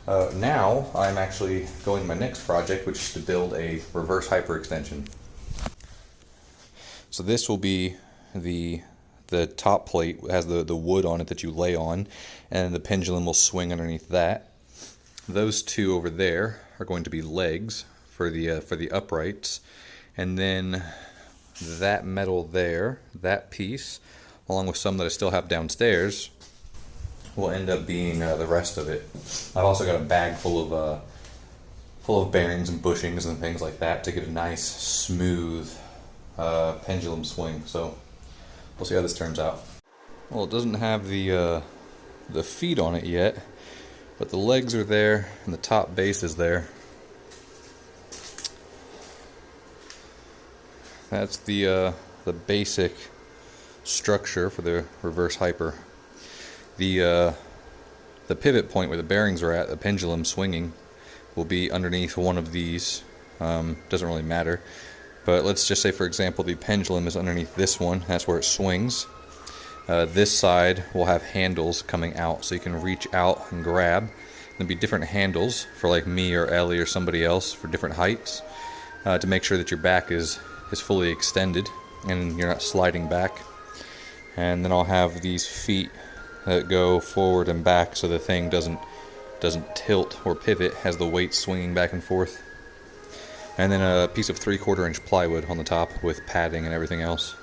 Now I'm actually going to my next project, which is to build a reverse hyperextension. So this will be the top plate. It has the wood on it that you lay on, and the pendulum will swing underneath that. Those two over there are going to be legs for the uprights, and then that metal there, that piece, along with some that I still have downstairs, will end up being the rest of it. I've also got a bag full of bearings and bushings and things like that to get a nice smooth pendulum swing. So we'll see how this turns out. Well, it doesn't have the feet on it yet, but the legs are there and the top base is there. That's the basic structure for the reverse hyper. The pivot point where the bearings are at, the pendulum swinging, will be underneath one of these. Doesn't really matter. But let's just say, for example, the pendulum is underneath this one. That's where it swings. This side will have handles coming out, so you can reach out and grab. There'll be different handles for like me or Ellie or somebody else for different heights to make sure that your back is fully extended and you're not sliding back. And then I'll have these feet that go forward and back so the thing doesn't tilt or pivot as the weight swinging back and forth. And then a piece of 3/4 inch plywood on the top with padding and everything else.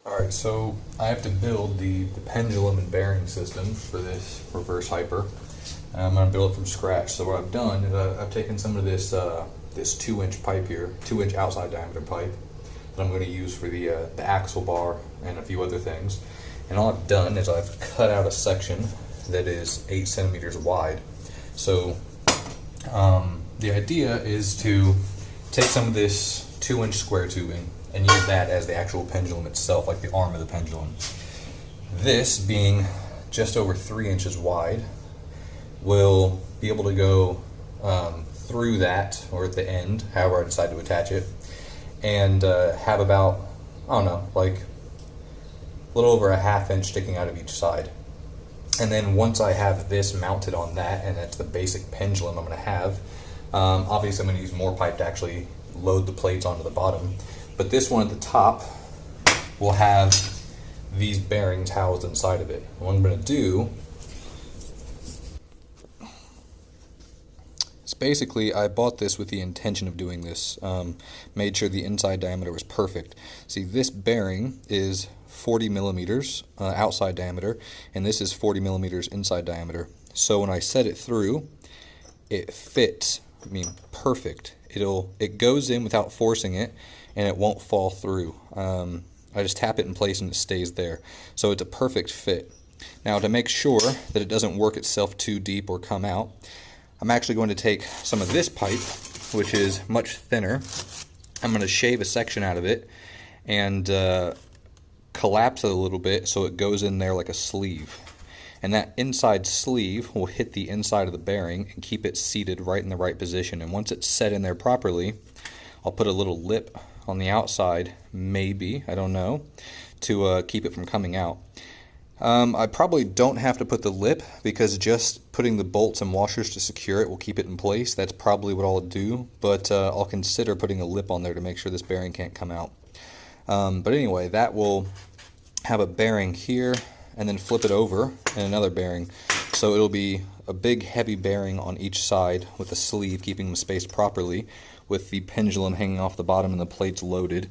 Alright, so I have to build the pendulum and bearing system for this reverse hyper. I'm going to build it from scratch. So what I've done is I've taken some of this 2-inch pipe here, 2-inch outside diameter pipe that I'm going to use for the axle bar and a few other things. And all I've done is I've cut out a section that is 8 centimeters wide. So the idea is to take some of this 2-inch square tubing and use that as the actual pendulum itself, like the arm of the pendulum. This, being just over 3 inches wide, will be able to go through that, or at the end, however I decide to attach it, and have about, I don't know, like a little over a 1/2 inch sticking out of each side. And then once I have this mounted on that, and that's the basic pendulum I'm going to have, obviously I'm going to use more pipe to actually load the plates onto the bottom. But this one at the top will have these bearings housed inside of it. What I'm going to do is basically, I bought this with the intention of doing this. Made sure the inside diameter was perfect. See, this bearing is 40 millimeters outside diameter, and this is 40 millimeters inside diameter. So when I set it through, it fits, I mean, perfect. It goes in without forcing it, and it won't fall through. I just tap it in place and it stays there. So it's a perfect fit. Now, to make sure that it doesn't work itself too deep or come out, I'm actually going to take some of this pipe, which is much thinner. I'm going to shave a section out of it and collapse it a little bit so it goes in there like a sleeve. And that inside sleeve will hit the inside of the bearing and keep it seated right in the right position. And once it's set in there properly, I'll put a little lip on the outside, maybe, I don't know, to keep it from coming out. I probably don't have to put the lip, because just putting the bolts and washers to secure it will keep it in place. That's probably what I'll do, but I'll consider putting a lip on there to make sure this bearing can't come out. But anyway, that will have a bearing here, and then flip it over and another bearing. So it'll be a big heavy bearing on each side with a sleeve keeping them spaced properly, with the pendulum hanging off the bottom and the plates loaded.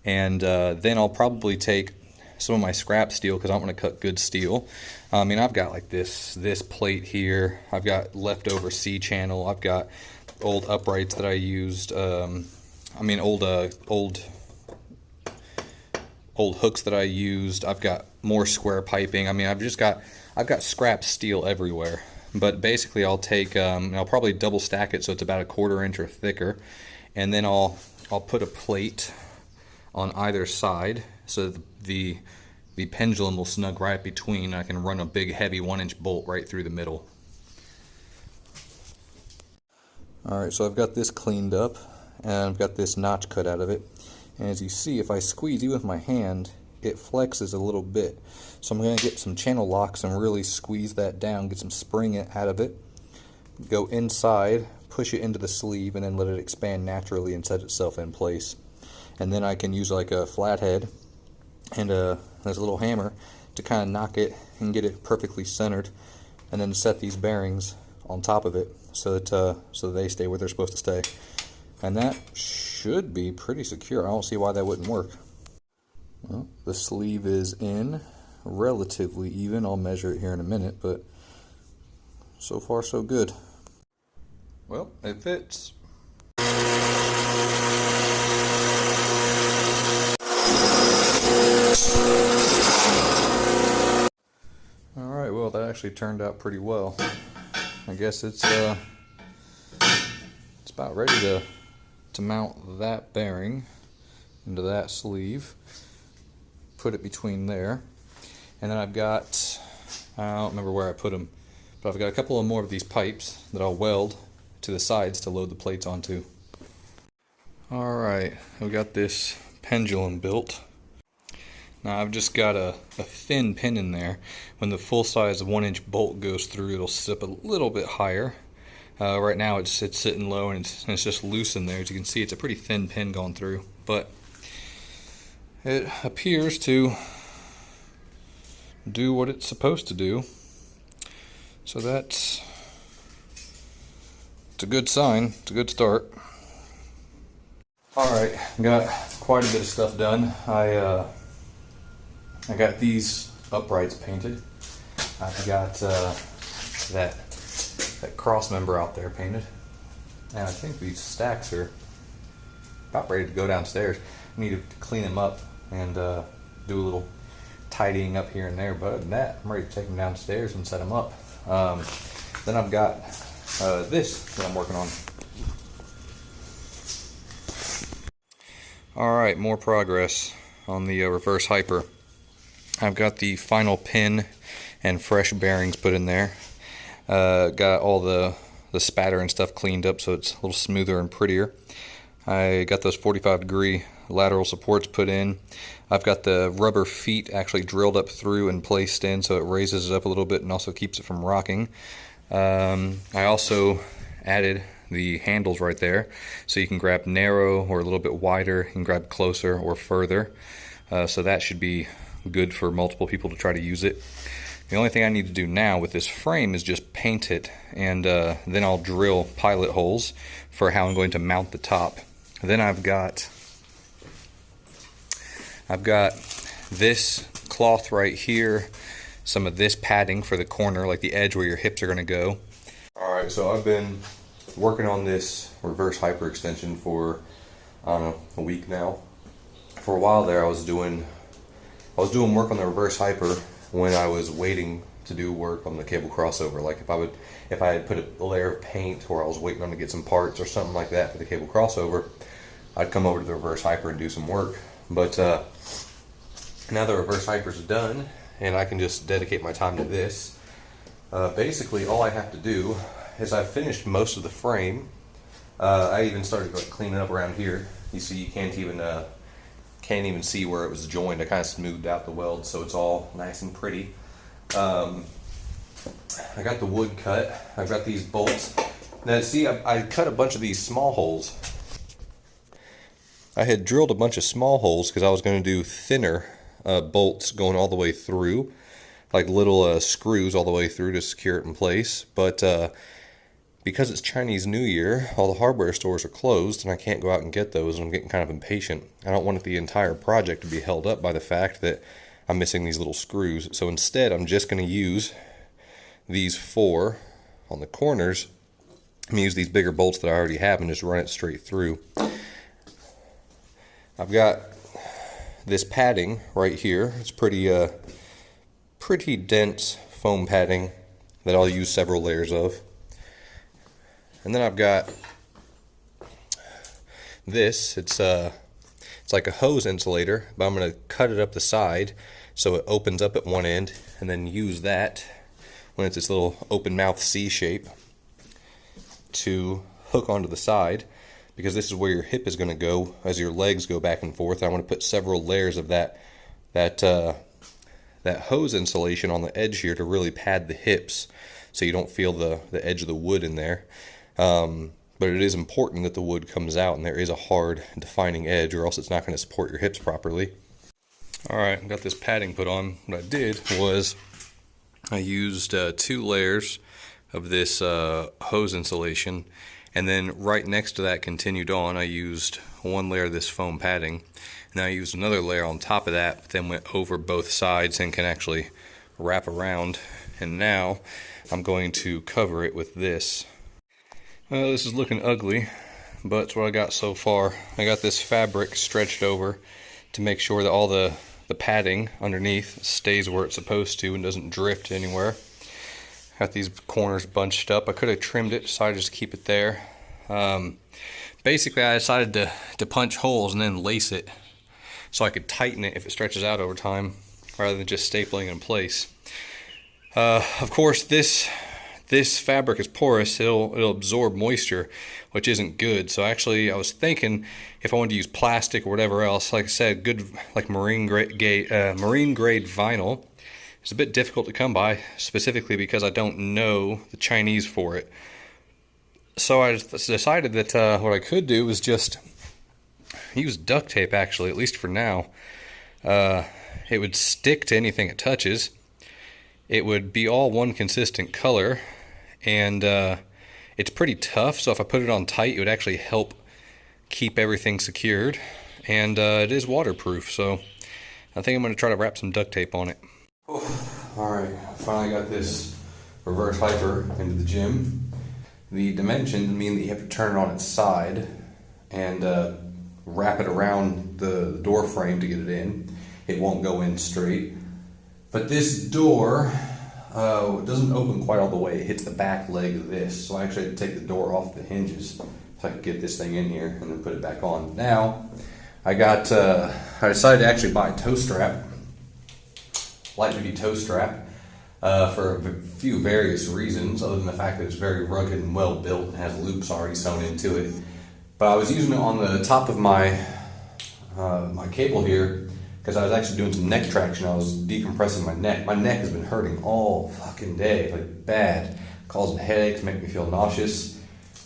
And then I'll probably take some of my scrap steel, because I want to cut good steel. I mean, I've got like this plate here. I've got leftover C-channel. I've got old uprights that I used. I mean, old hooks that I used. I've got more square piping. I mean, I've got scrap steel everywhere. But basically, I'll take I'll probably double stack it so it's about 1/4 inch or thicker, and then I'll put a plate on either side so that the pendulum will snug right between. I can run a big heavy 1-inch bolt right through the middle. Alright, so I've got this cleaned up, and I've got this notch cut out of it. And as you see, if I squeeze even with my hand, it flexes a little bit. So I'm going to get some channel locks and really squeeze that down, get some spring out of it, go inside, push it into the sleeve, and then let it expand naturally and set itself in place. And then I can use like a flathead and there's a little hammer to kind of knock it and get it perfectly centered, and then set these bearings on top of it so that so they stay where they're supposed to stay. And that should be pretty secure. I don't see why that wouldn't work. Well, the sleeve is in relatively even. I'll measure it here in a minute, but so far so good. Well, it fits. Alright, well, that actually turned out pretty well. I guess it's about ready to mount that bearing into that sleeve. Put it between there. And then I've got, I don't remember where I put them, but I've got a couple of more of these pipes that I'll weld to the sides to load the plates onto. Alright, we got this pendulum built. Now I've just got a thin pin in there. When the full-size 1-inch bolt goes through, it'll sit up a little bit higher. Right now it's sitting low and it's just loose in there. As you can see, it's a pretty thin pin going through, but it appears to do what it's supposed to do. So it's a good sign. It's a good start. Alright, got quite a bit of stuff done. I got these uprights painted. I got that cross member out there painted. And I think these stacks are about ready to go downstairs. I need to clean them up and do a little tidying up here and there. But other than that, I'm ready to take them downstairs and set them up. Then I've got this that I'm working on. Alright, more progress on the reverse hyper. I've got the final pin and fresh bearings put in there. Got all the spatter and stuff cleaned up so it's a little smoother and prettier. I got those 45-degree lateral supports put in. I've got the rubber feet actually drilled up through and placed in so it raises it up a little bit and also keeps it from rocking. I also added the handles right there so you can grab narrow or a little bit wider, you can grab closer or further. So that should be good for multiple people to try to use it. The only thing I need to do now with this frame is just paint it, and then I'll drill pilot holes for how I'm going to mount the top. Then I've got this cloth right here, some of this padding for the corner, like the edge where your hips are going to go. Alright, so I've been working on this reverse hyper extension for, I don't know, a week now. For a while there I was doing work on the reverse hyper when I was waiting to do work on the cable crossover. Like if I had put a layer of paint or I was waiting on to get some parts or something like that for the cable crossover, I'd come over to the reverse hyper and do some work. But now the reverse hyper's done and I can just dedicate my time to this. Basically all I have to do is I've finished most of the frame. I even started cleaning up around here. You see, you can't even see where it was joined. I kind of smoothed out the weld so it's all nice and pretty. I got the wood cut. I've got these bolts. Now see, I cut a bunch of these small holes. I had drilled a bunch of small holes because I was going to do thinner bolts going all the way through, like little screws all the way through to secure it in place. But because it's Chinese New Year, all the hardware stores are closed and I can't go out and get those, and I'm getting kind of impatient. I don't want the entire project to be held up by the fact that I'm missing these little screws. So instead I'm just going to use these 4 on the corners. I'm going to use these bigger bolts that I already have and just run it straight through. I've got this padding right here. It's pretty dense foam padding that I'll use several layers of. And then I've got this. It's like a hose insulator, but I'm going to cut it up the side so it opens up at one end, and then use that when it's this little open mouth C shape to hook onto the side because this is where your hip is going to go as your legs go back and forth. I want to put several layers of that hose insulation on the edge here to really pad the hips so you don't feel the edge of the wood in there. But it is important that the wood comes out and there is a hard defining edge, or else it's not going to support your hips properly. Alright, I got this padding put on. What I did was I used 2 layers of this hose insulation, and then right next to that continued on I used 1 layer of this foam padding, and I used another layer on top of that, but then went over both sides and can actually wrap around. And now I'm going to cover it with this. This is looking ugly, but it's what I got so far. I got this fabric stretched over to make sure that all the padding underneath stays where it's supposed to and doesn't drift anywhere. Got these corners bunched up. I could have trimmed it, decided just to keep it there. Basically, I decided to punch holes and then lace it so I could tighten it if it stretches out over time, rather than just stapling in place. Of course, this fabric is porous. It'll absorb moisture, which isn't good. So actually, I was thinking if I wanted to use plastic or whatever else, like I said, good like marine grade vinyl. It's a bit difficult to come by, specifically because I don't know the Chinese for it. So I decided that what I could do was just use duct tape, actually, at least for now. It would stick to anything it touches. It would be all one consistent color, and it's pretty tough, so if I put it on tight, it would actually help keep everything secured, and it is waterproof, so I think I'm going to try to wrap some duct tape on it. Alright, finally got this reverse hyper into the gym. The dimensions mean that you have to turn it on its side and wrap it around the door frame to get it in. It won't go in straight. But this door doesn't open quite all the way. It hits the back leg of this. So I actually had to take the door off the hinges so I could get this thing in here and then put it back on. Now, I decided to actually buy a toe strap. Light duty toe strap for a few various reasons, other than the fact that it's very rugged and well built and has loops already sewn into it. But I was using it on the top of my my cable here because I was actually doing some neck traction. I was decompressing my neck. My neck has been hurting all fucking day, like bad, causing headaches, making me feel nauseous.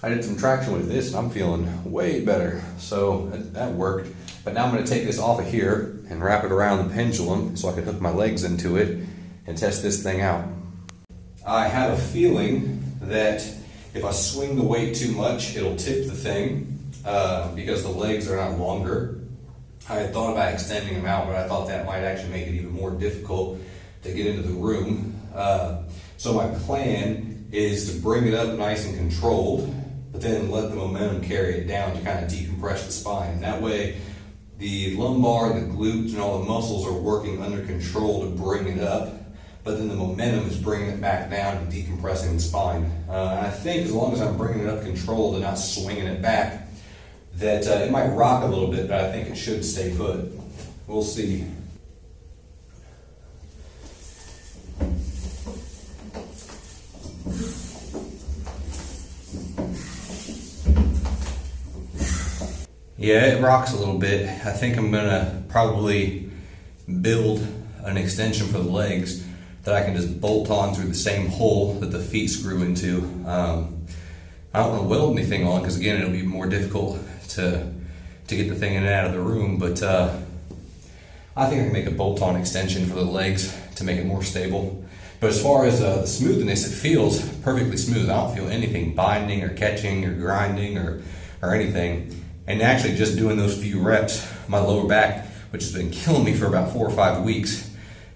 I did some traction with this and I'm feeling way better, so that worked. But now I'm going to take this off of here and wrap it around the pendulum so I can hook my legs into it and test this thing out. I have a feeling that if I swing the weight too much, it'll tip the thing because the legs are not longer. I had thought about extending them out, but I thought that might actually make it even more difficult to get into the room. So my plan is to bring it up nice and controlled, but then let the momentum carry it down to kind of decompress the spine. That way, the lumbar, the glutes, and all the muscles are working under control to bring it up, but then the momentum is bringing it back down and decompressing the spine. And I think as long as I'm bringing it up controlled and not swinging it back, that it might rock a little bit, but I think it should stay put. We'll see. Yeah, it rocks a little bit. I think I'm gonna probably build an extension for the legs that I can just bolt on through the same hole that the feet screw into. I don't want to weld anything on because again it'll be more difficult to get the thing in and out of the room, but I think I can make a bolt-on extension for the legs to make it more stable. But as far as the smoothness, it feels perfectly smooth. I don't feel anything binding or catching or grinding or anything. And actually just doing those few reps, my lower back, which has been killing me for about 4 or 5 weeks,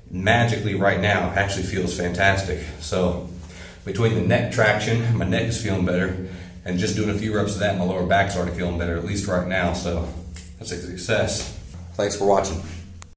magically right now actually feels fantastic. So between the neck traction, my neck is feeling better, and just doing a few reps of that, my lower back's already feeling better, at least right now. So that's a success. Thanks for watching.